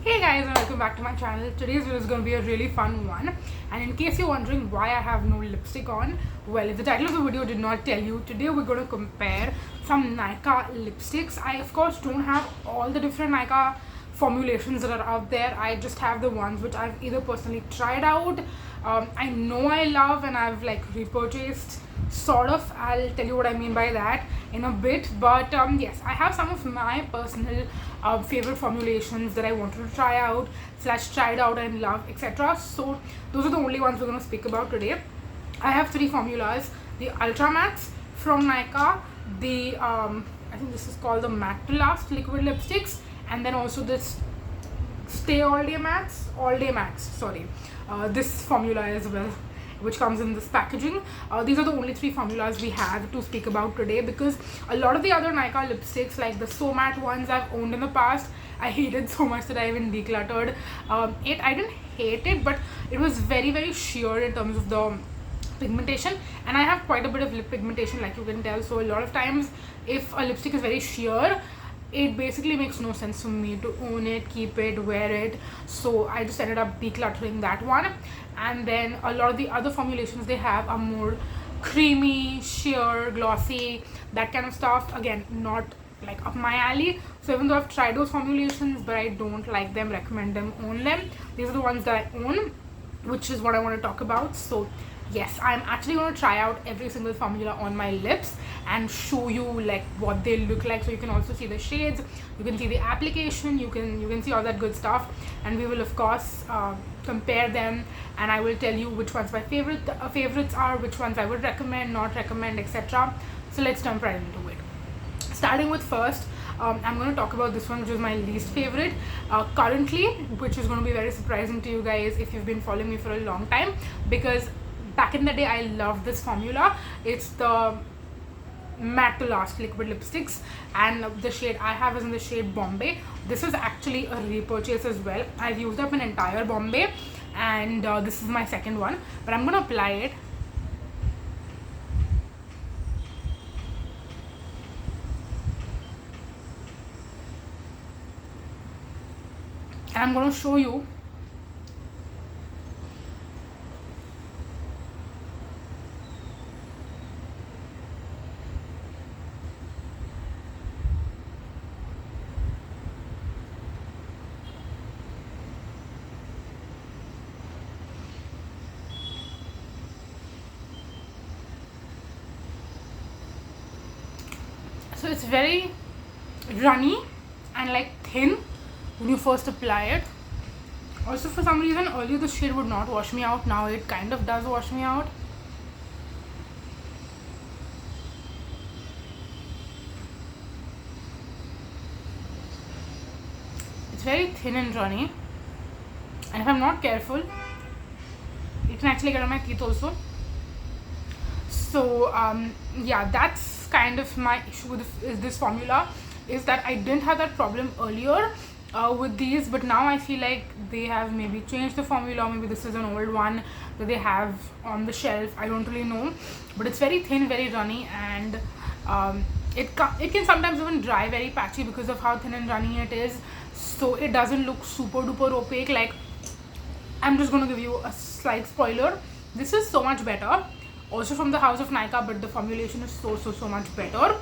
Hey guys, and welcome back to my channel. Today's video is going to be a really fun one, and in case you're wondering why I have no lipstick on, well, if the title of the video did not tell you, today we're going to compare some Nykaa lipsticks. I of course don't have all the different Nykaa formulations that are out there. I just have the ones which I've either personally tried out, I know I love, and I've like repurchased sort of. I'll tell you what I mean by that in a bit, but yes, I have some of my personal favorite formulations that I wanted to try out / tried out and love, etc. So those are the only ones we're going to speak about today. I have three formulas: the Ultra Mattes from Nykaa, the I think this is called the Matte to Last liquid lipsticks, and then also this Stay All Day Mattes, sorry, this formula as well, which comes in this packaging. These are the only three formulas we have to speak about today, because a lot of the other Nykaa lipsticks, like the So Matte ones, I've owned in the past. I hated so much that I even decluttered it. I didn't hate it, but it was very sheer in terms of the pigmentation, and I have quite a bit of lip pigmentation, like you can tell. So a lot of times if a lipstick is very sheer, it basically makes no sense for me to own it, keep it, wear it. So I just ended up decluttering that one. And then a lot of the other formulations they have are more creamy, sheer, glossy, that kind of stuff. Again, not like up my alley. So even though I've tried those formulations, but I don't like them, recommend them, own them. These are the ones that I own, which is what I want to talk about. So yes, I'm actually going to try out every single formula on my lips and show you like what they look like, so you can also see the shades, you can see the application, you can see all that good stuff, and we will of course compare them, and I will tell you which ones my favorites are, which ones I would recommend, not recommend, etc. So let's jump right into it. Starting with first, I'm going to talk about this one, which is my least favorite currently, which is going to be very surprising to you guys if you've been following me for a long time, because back in the day I loved this formula. It's the Matte to Last liquid lipsticks, and the shade I have is in the shade Bombae. This is actually a repurchase as well. I've used up an entire Bombae, and this is my second one, but I'm gonna apply it. And I'm gonna show you so it's very runny and like thin when you first apply it. Also, for some reason earlier the shade would not wash me out. Now it kind of does wash me out. It's very thin and runny, and if I'm not careful, it can actually get on my teeth also. So yeah, that's kind of my issue with this formula, is that I didn't have that problem earlier with these, but now I feel like they have maybe changed the formula, or maybe this is an old one that they have on the shelf. I don't really know, but it's very thin, very runny, and it can sometimes even dry very patchy because of how thin and runny it is. So it doesn't look super duper opaque. Like, I'm just going to give you a slight spoiler. This is so much better, also from the house of Nykaa, but the formulation is so much better.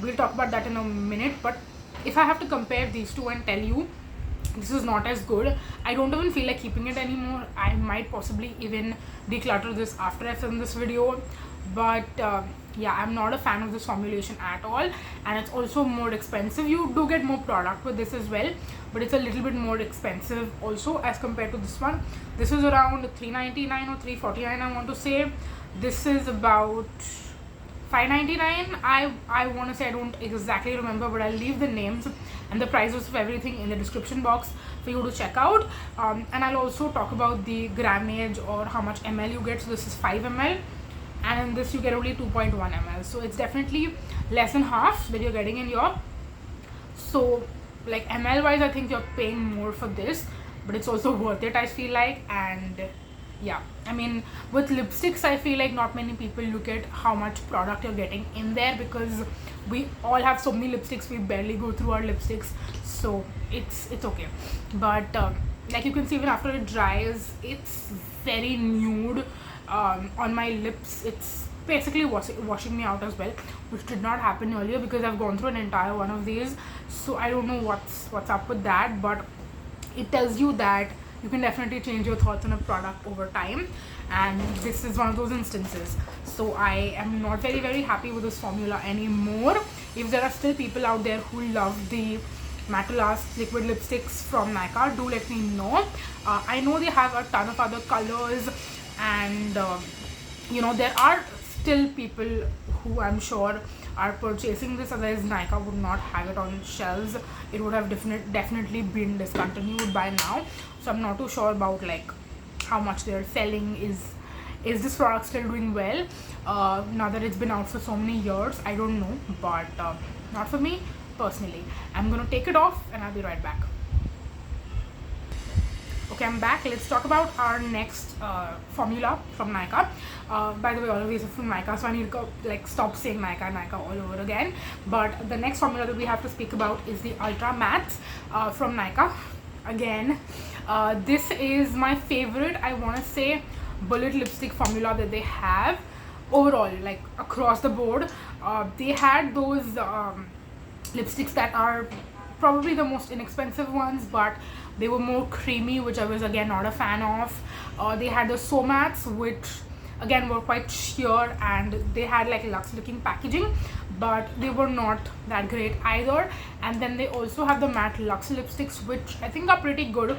We'll talk about that in a minute. But if I have to compare these two and tell you this is not as good, I don't even feel like keeping it anymore. I might possibly even declutter this after I film this video. But yeah, I'm not a fan of this formulation at all, and it's also more expensive. You do get more product with this as well, but it's a little bit more expensive also as compared to this one. This is around $3.99 or $3.49, I want to say. This is about $5.99. I want to say, I don't exactly remember, but I'll leave the names and the prices of everything in the description box for you to check out. And I'll also talk about the grammage, or how much ml you get. So this is 5 ml, and in this you get only 2.1 ml, so it's definitely less than half that you're getting in your. So like ml wise, I think you're paying more for this, but it's also worth it, I feel like. And yeah, I mean, with lipsticks I feel like not many people look at how much product you're getting in there, because we all have so many lipsticks, we barely go through our lipsticks, so it's okay. But like you can see, even after it dries, it's very nude. On my lips it's basically washing me out as well, which did not happen earlier because I've gone through an entire one of these. So I don't know what's up with that, but it tells you that you can definitely change your thoughts on a product over time, and this is one of those instances. So I am not very happy with this formula anymore. If there are still people out there who love the Matte Last liquid lipsticks from Nykaa, do let me know. I know they have a ton of other colors, and you know, there are still people who I'm sure are purchasing this, otherwise Nykaa would not have it on shelves. It would have definitely been discontinued by now. So I'm not too sure about like how much they're selling. Is this product still doing well now that it's been out for so many years? I don't know, but not for me personally. I'm gonna take it off and I'll be right back. Okay, I'm back. Let's talk about our next formula from Nykaa. By the way, all of these are from Nykaa, so I need to like stop saying Nykaa all over again. But the next formula that we have to speak about is the Ultra Mattes from Nykaa. Again, this is my favorite, I want to say, bullet lipstick formula that they have overall, like across the board. They had those lipsticks that are probably the most inexpensive ones, but they were more creamy, which I was again not a fan of. They had the So Mattes, which again were quite sheer, and they had like luxe looking packaging, but they were not that great either. And then they also have the matte luxe lipsticks, which I think are pretty good,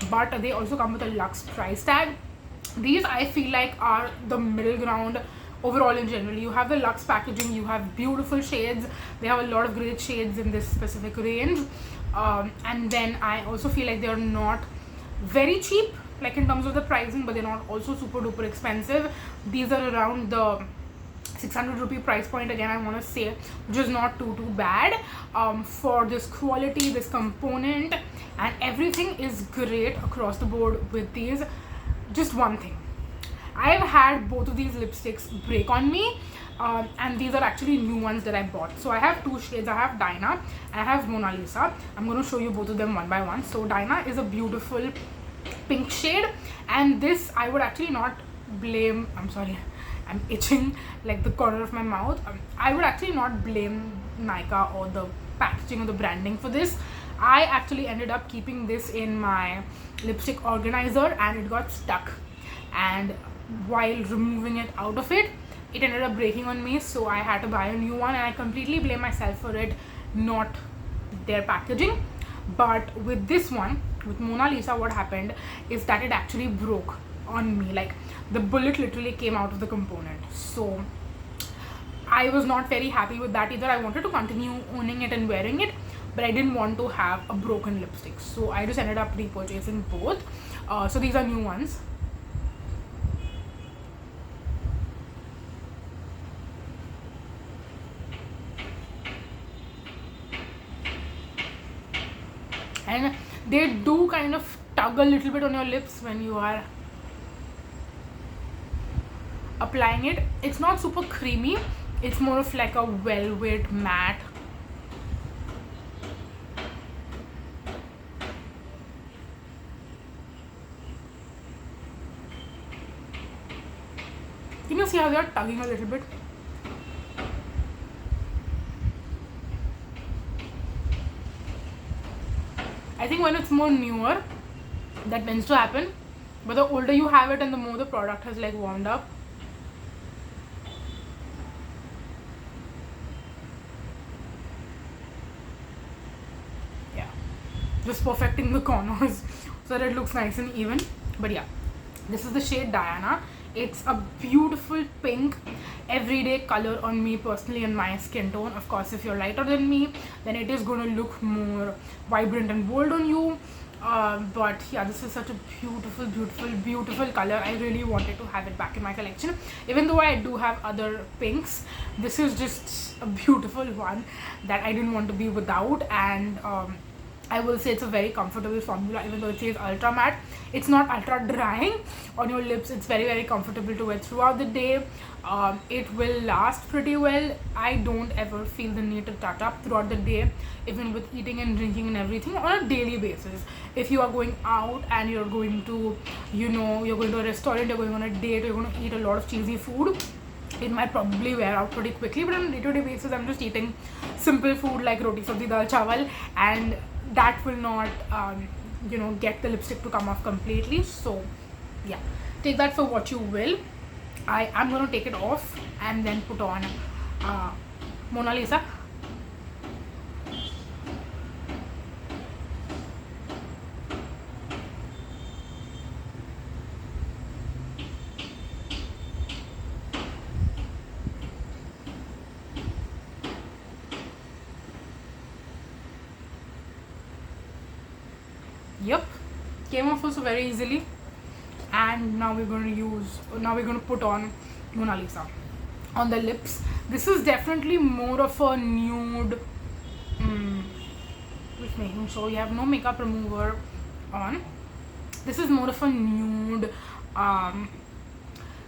but they also come with a luxe price tag. These I feel like are the middle ground overall. In general, you have the luxe packaging, you have beautiful shades, they have a lot of great shades in this specific range, and then I also feel like they're not very cheap, like in terms of the pricing, but they're not also super duper expensive. These are around the 600 rupee price point, again I want to say, which is not too bad for this quality, this component, and everything is great across the board with these. Just one thing, I've had both of these lipsticks break on me, and these are actually new ones that I bought. So I have two shades, I have Dinah and I have Mona Lisa. I'm going to show you both of them one by one. So Dinah is a beautiful pink shade, and this I would actually not blame, I'm sorry, I'm itching like the corner of my mouth. I would actually not blame Nykaa or the packaging or the branding for this. I actually ended up keeping this in my lipstick organizer and it got stuck, and while removing it out of it, it ended up breaking on me, so I had to buy a new one, and I completely blame myself for it, not their packaging. But with this one, with Mona Lisa, what happened is that it actually broke on me, like the bullet literally came out of the component. So I was not very happy with that either. I wanted to continue owning it and wearing it, but I didn't want to have a broken lipstick, so I just ended up repurchasing both. So these are new ones. And they do kind of tug a little bit on your lips when you are applying it. It's not super creamy, it's more of like a velvet matte. Can you see how they are tugging a little bit? I think when it's more newer, that tends to happen, but the older you have it and the more the product has like warmed up. Yeah, just perfecting the corners so that it looks nice and even. But yeah, this is the shade Diana. It's a beautiful pink everyday color on me personally, in my skin tone. Of course, if you're lighter than me, then it is going to look more vibrant and bold on you. But yeah, this is such a beautiful color. I really wanted to have it back in my collection, even though I do have other pinks. This is just a beautiful one that I didn't want to be without. And I will say it's a very comfortable formula, even though it says ultra matte. It's not ultra drying on your lips. It's very, very comfortable to wear throughout the day. It will last pretty well. I don't ever feel the need to touch up throughout the day, even with eating and drinking and everything on a daily basis. If you are going out and you're going to, you're going to a restaurant, you're going on a date, you're going to eat a lot of cheesy food, it might probably wear out pretty quickly. But on a day-to-day basis, I'm just eating simple food like roti sabzi dal chawal, and that will not get the lipstick to come off completely. So yeah, take that for what you will. I'm going to take it off and then put on Mona Lisa. Yep, came off also very easily. And now we're going to put on Mona Lisa on the lips. This is definitely more of a nude, just making sure you have no makeup remover on. This is more of a nude, I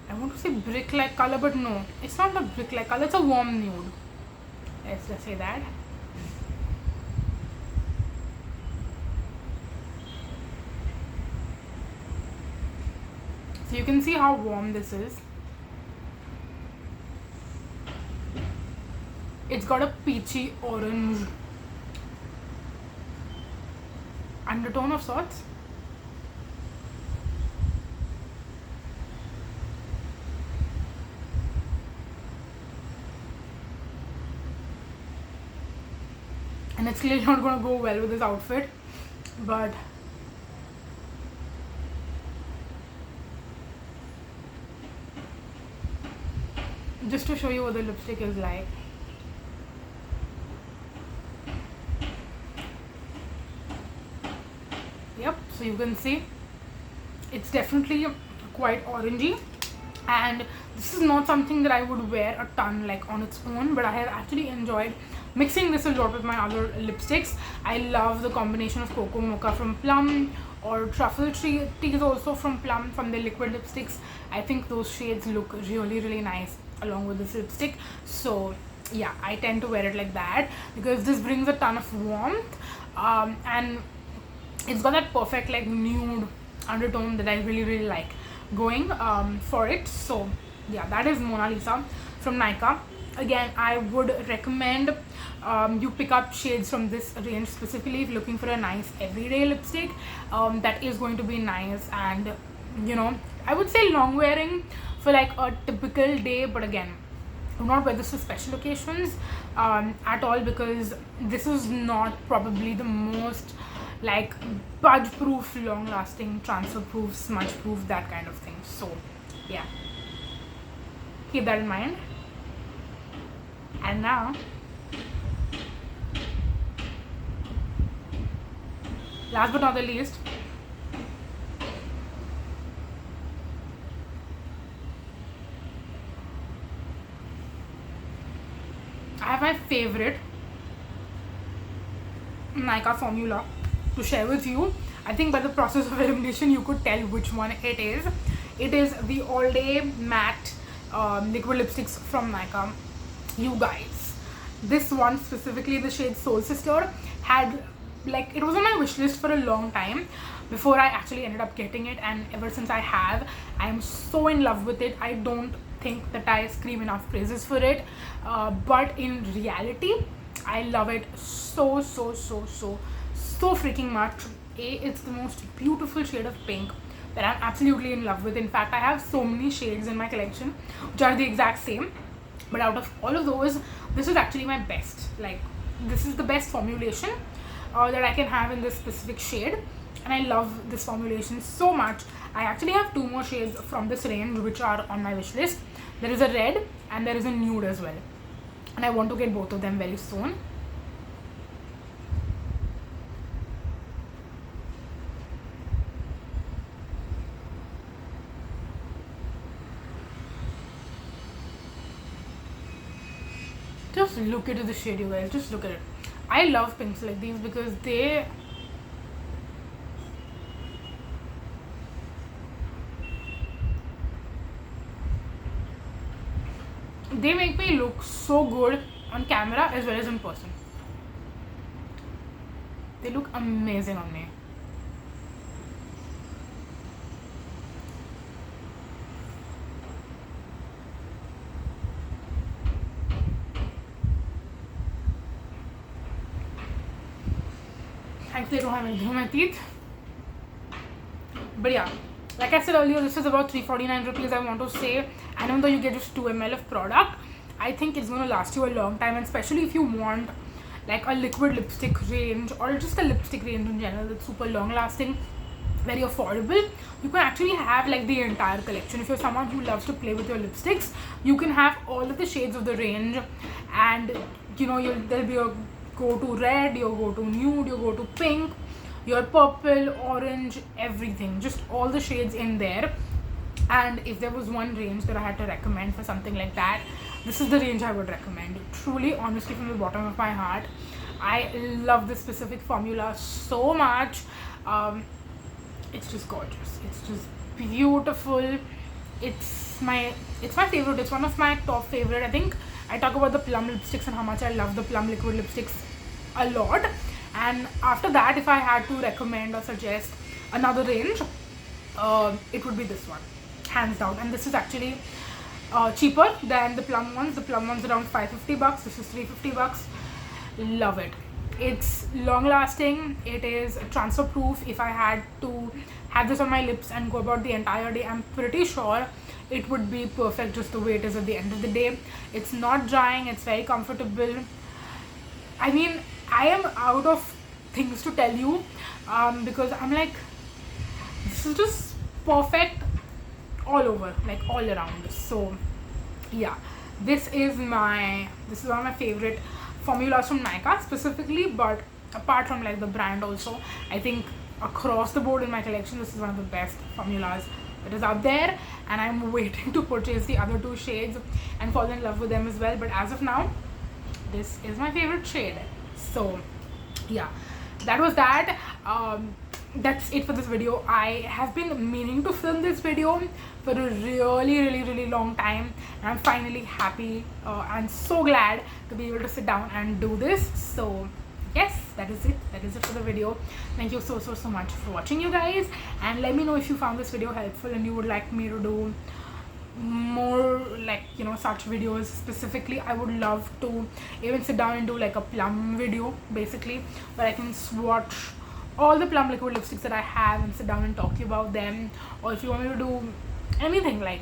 want to say brick like color, but no, it's not a brick like color, it's a warm nude. Let's just say that. So you can see how warm this is. It's got a peachy orange undertone of sorts. And it's clearly not going to go well with this outfit, but just to show you what the lipstick is like. Yep, so you can see it's definitely quite orangey, and this is not something that I would wear a ton like on its own, but I have actually enjoyed mixing this a lot with my other lipsticks. I love the combination of Cocoa Mocha from Plum or Truffle Teas also from Plum, from the liquid lipsticks. I think those shades look really, really nice along with this lipstick. So yeah, I tend to wear it like that because this brings a ton of warmth, and it's got that perfect like nude undertone that I really, really like going for it. So yeah, that is Mona Lisa from Nykaa. Again, I would recommend you pick up shades from this range specifically if you're looking for a nice everyday lipstick that is going to be nice and I would say long wearing for like a typical day. But again, do not wear this for special occasions at all, because this is not probably the most like budge proof, long lasting, transfer proof, smudge proof, that kind of thing. So yeah, keep that in mind. And now last but not the least, I have my favorite Nykaa formula to share with you. I think by the process of elimination you could tell which one it is. It is the all day matte liquid lipsticks from Nykaa. You guys, this one specifically, the shade Soul Sister, had like, it was on my wish list for a long time before I actually ended up getting it, and ever since I have, I am so in love with it. I don't think that I scream enough praises for it, but in reality I love it so freaking much. It's the most beautiful shade of pink that I'm absolutely in love with. In fact, I have so many shades in my collection which are the exact same, but out of all of those, this is actually my best. Like, this is the best formulation that I can have in this specific shade, and I love this formulation so much. I actually have two more shades from this range which are on my wish list. There is a red and there is a nude as well, and I want to get both of them very soon. Just look at the shade, you guys. Just look at it. I love pinks like these because they they make me look so good on camera as well as in person. They look amazing on me. Thankfully I don't have anything on my teeth. But yeah, like I said earlier, this is about 349 rupees, I want to say. And even though you get just 2 ml of product, I think it's going to last you a long time. And especially if you want like a liquid lipstick range or just a lipstick range in general that's super long lasting, very affordable, you can actually have like the entire collection. If you're someone who loves to play with your lipsticks, you can have all of the shades of the range. And you know, there'll be your go-to red, your go-to nude, your go-to pink, your purple, orange, everything, just all the shades in there. And if there was one range that I had to recommend for something like that, this is the range I would recommend. Truly, honestly, from the bottom of my heart, I love this specific formula so much. It's just gorgeous, it's just beautiful. It's my favorite. It's one of my top favorite. I think I talk about the plum lipsticks and how much I love the plum liquid lipsticks a lot. And after that, if I had to recommend or suggest another range, it would be this one, hands down. And this is actually cheaper than the plum ones. The plum one's around 550 bucks. This is 350 bucks. Love it. It's long lasting. It is transfer proof. If I had to have this on my lips and go about the entire day, I'm pretty sure it would be perfect just the way it is at the end of the day. It's not drying. It's very comfortable. I mean, I am out of things to tell you because I'm like, this is just perfect all over, like all around. So yeah, this is one of my favorite formulas from Nykaa specifically. But apart from like the brand also, I think across the board in my collection, this is one of the best formulas that is out there. And I'm waiting to purchase the other 2 shades and fall in love with them as well. But as of now, this is my favorite shade. So yeah, that was that. That's it for this video. I have been meaning to film this video for a really long time, and I'm finally happy and so glad to be able to sit down and do this. So yes, that is it for the video. Thank you so much for watching, you guys, and let me know if you found this video helpful and you would like me to do more, like, you know, such videos specifically. I would love to even sit down and do like a plum video basically, where I can swatch all the plum liquid lipsticks that I have and sit down and talk to you about them. Or if you want me to do anything like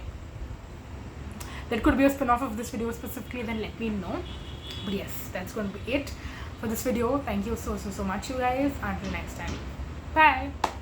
that could be a spin-off of this video specifically, then let me know. But yes, that's going to be it for this video. Thank you so much, you guys. Until next time, bye.